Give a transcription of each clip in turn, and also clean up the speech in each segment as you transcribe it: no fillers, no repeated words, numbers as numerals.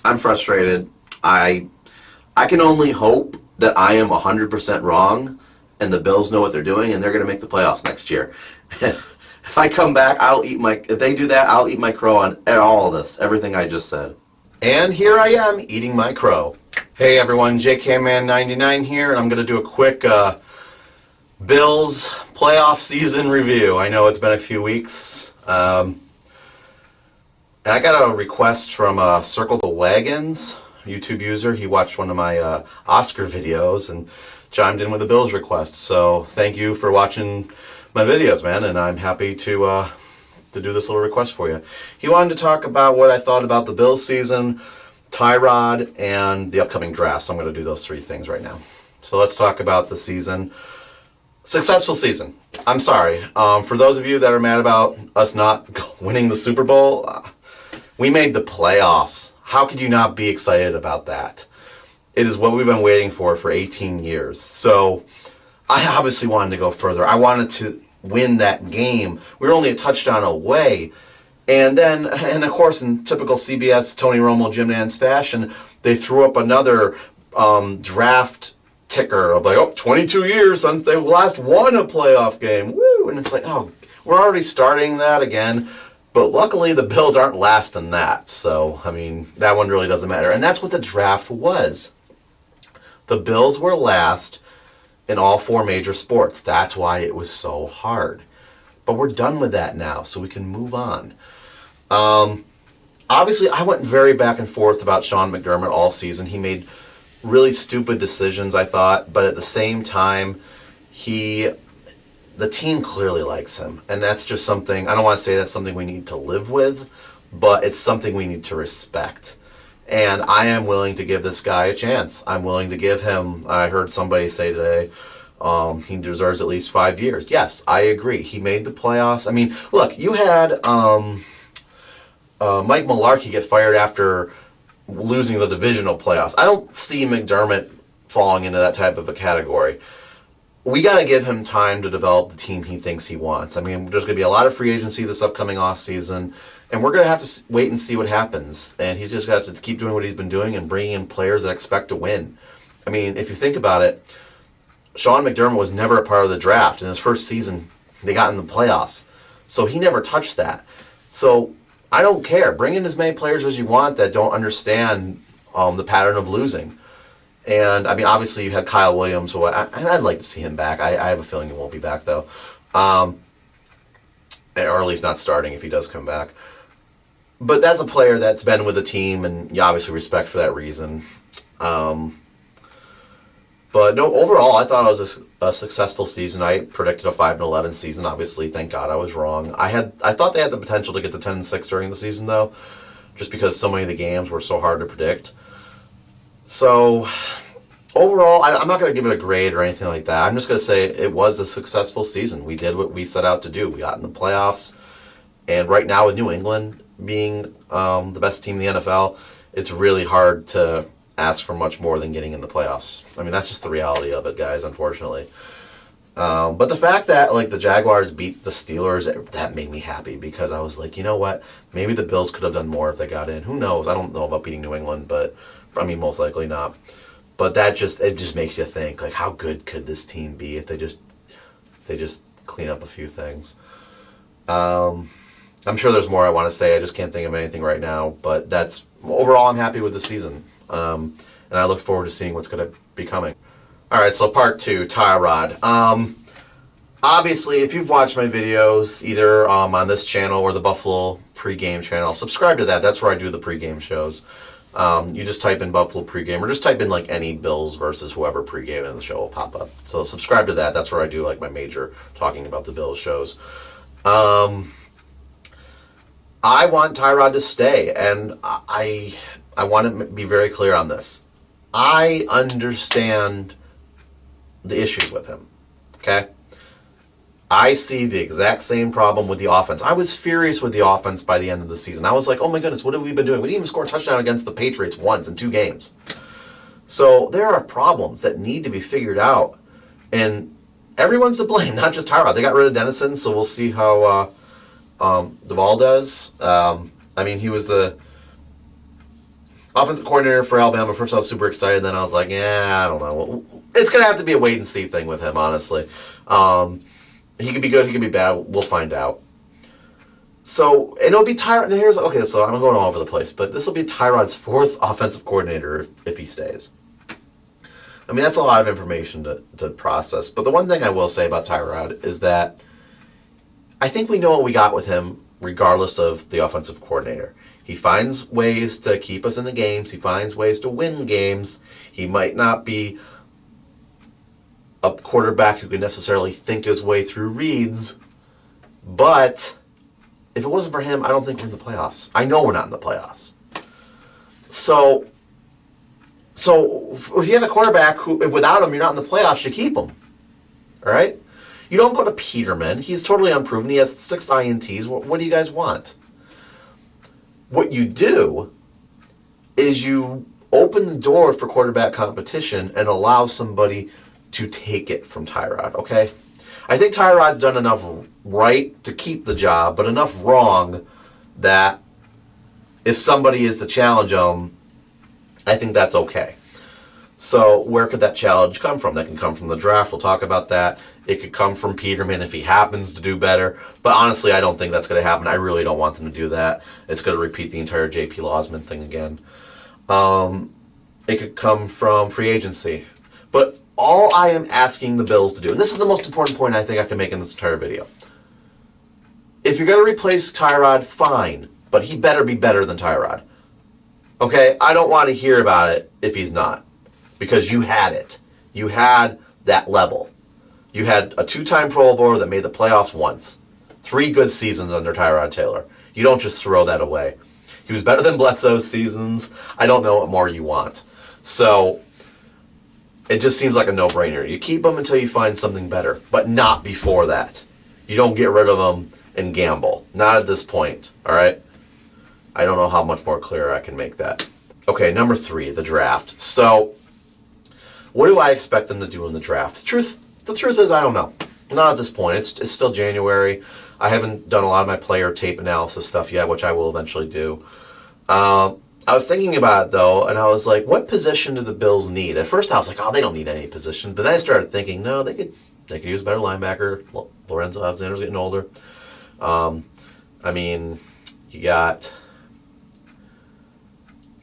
I'm frustrated. I can only hope that I am 100% wrong and the Bills know what they're doing and they're going to make the playoffs next year. If I come back, if they do that, I'll eat my crow on all of this, everything I just said. And here I am, eating my crow. Hey everyone, JKman99 here, and I'm going to do a quick Bills playoff season review. I know it's been a few weeks. And I got a request from Circle the Wagons, YouTube user. He watched one of my Oscar videos and chimed in with a Bills request. So thank you for watching my videos, man, and I'm happy to do this little request for you. He wanted to talk about what I thought about the Bills season, Tyrod, and the upcoming draft. So I'm going to do those three things right now. So let's talk about the season. Successful season. I'm sorry. For those of you that are mad about us not winning the Super Bowl, we made the playoffs. How could you not be excited about that? It is what we've been waiting for 18 years. So I obviously wanted to go further. I wanted to win that game. We were only a touchdown away. And of course, in typical CBS, Tony Romo, Jim Nantz fashion, they threw up another draft ticker of like, 22 years since they last won a playoff game. Woo! And it's like, oh, we're already starting that again. But luckily, the Bills aren't last in that. So, I mean, that one really doesn't matter. And that's what the draft was. The Bills were last in all four major sports. That's why it was so hard. But we're done with that now, so we can move on. Obviously, I went very back and forth about Sean McDermott all season. He made really stupid decisions, I thought. But at the same time, the team clearly likes him. And that's just something, I don't want to say that's something we need to live with, but it's something we need to respect. And I am willing to give this guy a chance. I'm willing to give him, I heard somebody say today, he deserves at least 5 years. Yes, I agree. He made the playoffs. I mean, look, you had Mike Mularkey get fired after losing the divisional playoffs. I don't see McDermott falling into that type of a category. We got to give him time to develop the team he thinks he wants. I mean, there's going to be a lot of free agency this upcoming offseason, and we're going to have to wait and see what happens. And he's just got to keep doing what he's been doing and bringing in players that expect to win. I mean, if you think about it, Sean McDermott was never a part of the draft. In his first season, they got in the playoffs. So he never touched that. So I don't care. Bring in as many players as you want that don't understand the pattern of losing. And, I mean, obviously you had Kyle Williams, who I'd like to see him back. I have a feeling he won't be back, though. Or at least not starting if he does come back. But that's a player that's been with the team, and you obviously respect for that reason. But no, overall, I thought it was a successful season. I predicted a 5-11 season. Obviously, thank God I was wrong. I thought they had the potential to get to 10-6 during the season, though, just because so many of the games were so hard to predict. So, overall, I'm not going to give it a grade or anything like that. I'm just going to say it was a successful season. We did what we set out to do. We got in the playoffs. And right now, with New England being the best team in the NFL, it's really hard to ask for much more than getting in the playoffs. I mean, that's just the reality of it, guys, unfortunately. But the fact that, like, the Jaguars beat the Steelers, that made me happy because I was like, you know what? Maybe the Bills could have done more if they got in. Who knows? I don't know about beating New England, but, I mean, most likely not. But it just makes you think, like, how good could this team be if they just clean up a few things. I'm sure there's more I want to say. I just can't think of anything right now. But overall, I'm happy with the season. And I look forward to seeing what's going to be coming. All right, so part 2, Tyrod. Obviously, if you've watched my videos, either on this channel or the Buffalo Pregame channel, subscribe to that. That's where I do the pregame shows. You just type in Buffalo Pregame, or just type in like any Bills versus whoever pregame, and the show will pop up. So subscribe to that. That's where I do like my major talking about the Bills shows. I want Tyrod to stay, and I want to be very clear on this. I understand the issues with him, okay? I see the exact same problem with the offense. I was furious with the offense by the end of the season. I was like, oh my goodness, what have we been doing? We didn't even score a touchdown against the Patriots once in 2 games. So there are problems that need to be figured out. And everyone's to blame, not just Tyrod. They got rid of Dennison, so we'll see how Daboll does. I mean, he was the offensive coordinator for Alabama. First, I was super excited. Then I was like, yeah, I don't know. It's going to have to be a wait-and-see thing with him, honestly. He could be good. He could be bad. We'll find out. So, and it'll be Tyrod. And here's, okay, so I'm going all over the place. But this will be Tyrod's 4th offensive coordinator if he stays. I mean, that's a lot of information to process. But the one thing I will say about Tyrod is that I think we know what we got with him regardless of the offensive coordinator. He finds ways to keep us in the games. He finds ways to win games. He might not be a quarterback who can necessarily think his way through reads, but if it wasn't for him, I don't think we're in the playoffs. I know we're not in the playoffs. So if you have a quarterback who, without him, you're not in the playoffs, you keep him. All right? You don't go to Peterman. He's totally unproven. He has 6 INTs. What do you guys want? What you do is you open the door for quarterback competition and allow somebody to take it from Tyrod, okay? I think Tyrod's done enough right to keep the job, but enough wrong that if somebody is to challenge him, I think that's okay. So where could that challenge come from? That can come from the draft. We'll talk about that. It could come from Peterman if he happens to do better. But honestly, I don't think that's going to happen. I really don't want them to do that. It's going to repeat the entire J.P. Lawson thing again. It could come from free agency. But all I am asking the Bills to do, and this is the most important point I think I can make in this entire video. If you're going to replace Tyrod, fine. But he better be better than Tyrod. Okay? I don't want to hear about it if he's not. Because you had it. You had that level. You had a 2-time Pro Bowler that made the playoffs once. 3 good seasons under Tyrod Taylor. You don't just throw that away. He was better than Bledsoe's seasons. I don't know what more you want. So it just seems like a no-brainer. You keep him until you find something better, but not before that. You don't get rid of him and gamble. Not at this point, all right? I don't know how much more clear I can make that. Okay, number 3, the draft. So what do I expect them to do in the draft? The truth is I don't know. Not at this point. It's still January. I haven't done a lot of my player tape analysis stuff yet, which I will eventually do. I was thinking about it, though, and I was like, what position do the Bills need? At first, I was like, oh, they don't need any position. But then I started thinking, no, they could use a better linebacker. Lorenzo Alexander's getting older. I mean, you got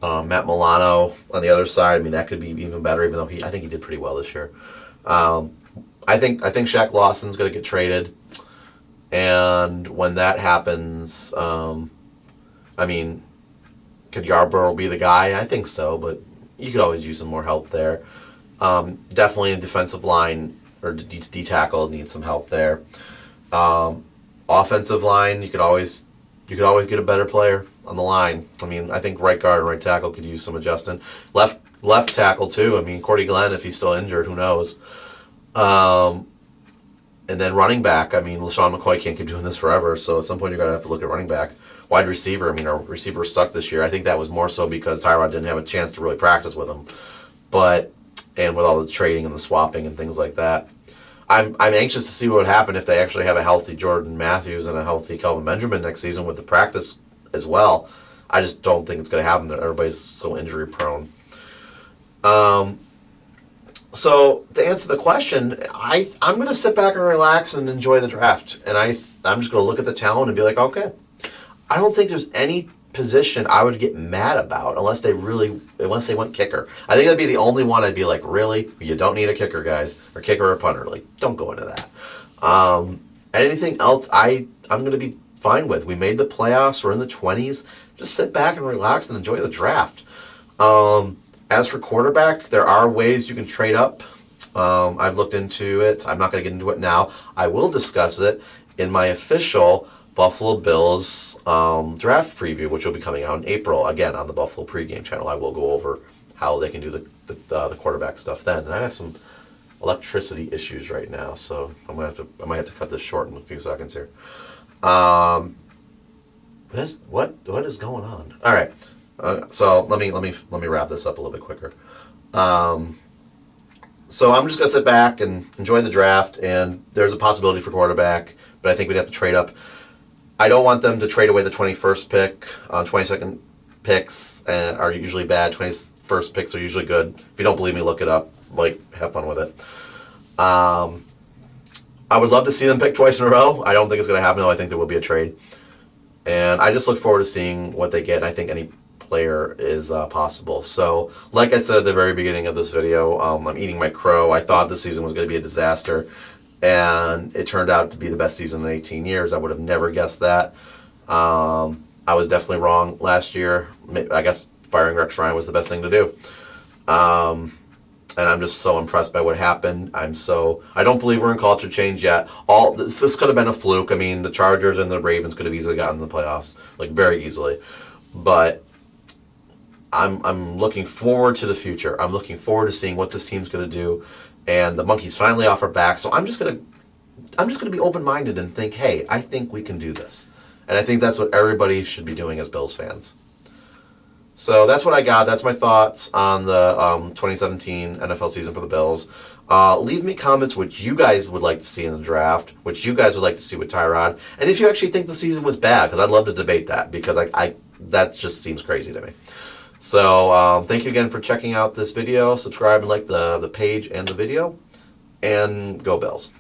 Matt Milano on the other side. I mean, that could be even better, even though I think he did pretty well this year. I think Shaq Lawson's going to get traded. And when that happens, I mean, could Yarborough be the guy? I think so, but you could always use some more help there. Definitely a defensive line or D-tackle needs some help there. Offensive line, you could always get a better player on the line. I mean, I think right guard and right tackle could use some adjusting. Left tackle too. I mean, Cordy Glenn, if he's still injured, who knows? And then running back, I mean, LeSean McCoy can't keep doing this forever, so at some point you're going to have to look at running back. Wide receiver, I mean, our receivers sucked this year. I think that was more so because Tyrod didn't have a chance to really practice with him. And with all the trading and the swapping and things like that. I'm anxious to see what would happen if they actually have a healthy Jordan Matthews and a healthy Kelvin Benjamin next season with the practice as well. I just don't think it's going to happen. Everybody's so injury prone. So to answer the question, I'm going to sit back and relax and enjoy the draft. And I'm just going to look at the talent and be like, okay. I don't think there's any position I would get mad about unless they went kicker. I think that'd be the only one I'd be like, really? You don't need a kicker, guys, or kicker or punter. Like, don't go into that. Anything else I'm going to be fine with. We made the playoffs. We're in the 20s. Just sit back and relax and enjoy the draft. As for quarterback, there are ways you can trade up. I've looked into it. I'm not going to get into it now. I will discuss it in my official Buffalo Bills draft preview, which will be coming out in April, again, on the Buffalo Pregame channel. I will go over how they can do the quarterback stuff then. And I have some electricity issues right now, so I might have to cut this short in a few seconds here. What is going on? All right. So let me wrap this up a little bit quicker. So I'm just gonna sit back and enjoy the draft, and there's a possibility for quarterback, but I think we'd have to trade up. I don't want them to trade away the 21st pick, 22nd picks are usually bad. 21st picks are usually good. If you don't believe me, look it up. Like, have fun with it. I would love to see them pick twice in a row. I don't think it's going to happen, though. I think there will be a trade. And I just look forward to seeing what they get. And I think any player is possible. So, like I said at the very beginning of this video, I'm eating my crow. I thought this season was going to be a disaster. And it turned out to be the best season in 18 years. I would have never guessed that. I was definitely wrong last year. I guess firing Rex Ryan was the best thing to do. And I'm just so impressed by what happened. I don't believe we're in culture change yet. This could have been a fluke. I mean, the Chargers and the Ravens could have easily gotten in the playoffs, like very easily. But I'm looking forward to the future. I'm looking forward to seeing what this team's going to do. And the monkey's finally off our back. So I'm just gonna be open-minded and think, hey, I think we can do this. And I think that's what everybody should be doing as Bills fans. So that's what I got. That's my thoughts on the 2017 NFL season for the Bills. Leave me comments what you guys would like to see in the draft, what you guys would like to see with Tyrod, and if you actually think the season was bad, because I'd love to debate that, because that just seems crazy to me. So thank you again for checking out this video. Subscribe and like the page and the video, and go Bills.